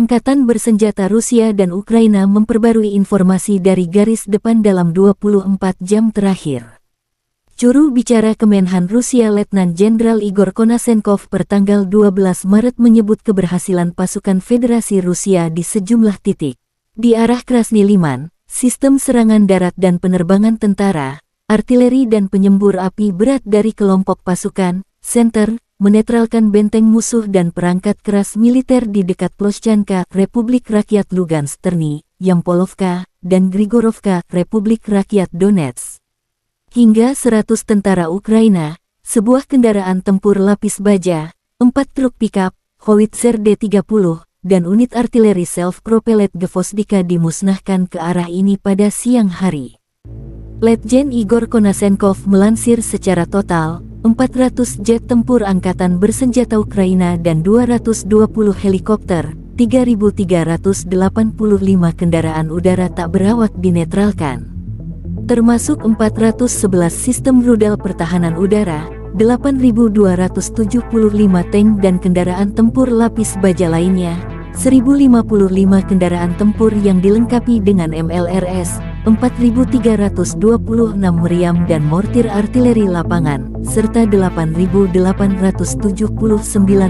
Angkatan bersenjata Rusia dan Ukraina memperbarui informasi dari garis depan dalam 24 jam terakhir. Juru bicara Kemenhan Rusia Letnan Jenderal Igor Konasenkov pertanggal 12 Maret menyebut keberhasilan pasukan Federasi Rusia di sejumlah titik. Di arah Krasny Liman, sistem serangan darat dan penerbangan tentara, artileri dan penyembur api berat dari kelompok pasukan, Center, menetralkan benteng musuh dan perangkat keras militer di dekat Ploshchanka, Republik Rakyat Lugansk Terny, Yampolovka, dan Grigorovka, Republik Rakyat Donetsk. Hingga 100 tentara Ukraina, sebuah kendaraan tempur lapis baja, 4 truk pickup, howitzer D-30, dan unit artileri self-propelled Gvosdika dimusnahkan ke arah ini pada siang hari. Letjen Igor Konasenkov melansir secara total, 400 jet tempur angkatan bersenjata Ukraina dan 220 helikopter, 3.385 kendaraan udara tak berawak dinetralkan. Termasuk 411 sistem rudal pertahanan udara, 8.275 tank dan kendaraan tempur lapis baja lainnya, 1.055 kendaraan tempur yang dilengkapi dengan MLRS, 4.326 meriam dan mortir artileri lapangan, serta 8.879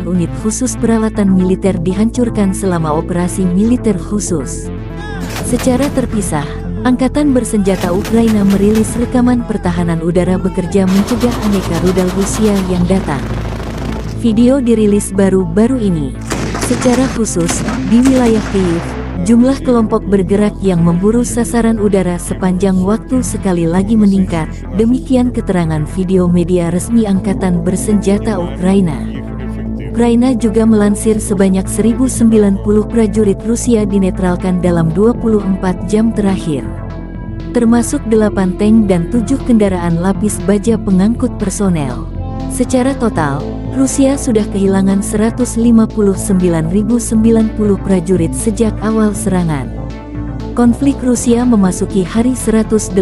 unit khusus peralatan militer dihancurkan selama operasi militer khusus. Secara terpisah, Angkatan bersenjata Ukraina merilis rekaman pertahanan udara bekerja mencegah aneka rudal Rusia yang datang. Video dirilis baru-baru ini. Secara khusus, di wilayah Kyiv, jumlah kelompok bergerak yang memburu sasaran udara sepanjang waktu sekali lagi meningkat, demikian keterangan video media resmi Angkatan Bersenjata Ukraina. Ukraina juga melansir sebanyak 1.090 prajurit Rusia dinetralkan dalam 24 jam terakhir. Termasuk 8 tank dan 7 kendaraan lapis baja pengangkut personel. Secara total, Rusia sudah kehilangan 159.090 prajurit sejak awal serangan. Konflik Rusia memasuki hari 182,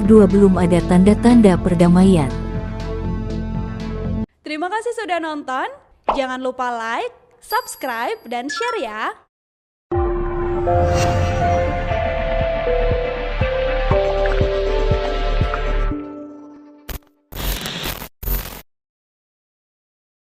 belum ada tanda-tanda perdamaian. Terima kasih sudah nonton. Jangan lupa like, subscribe, dan share ya.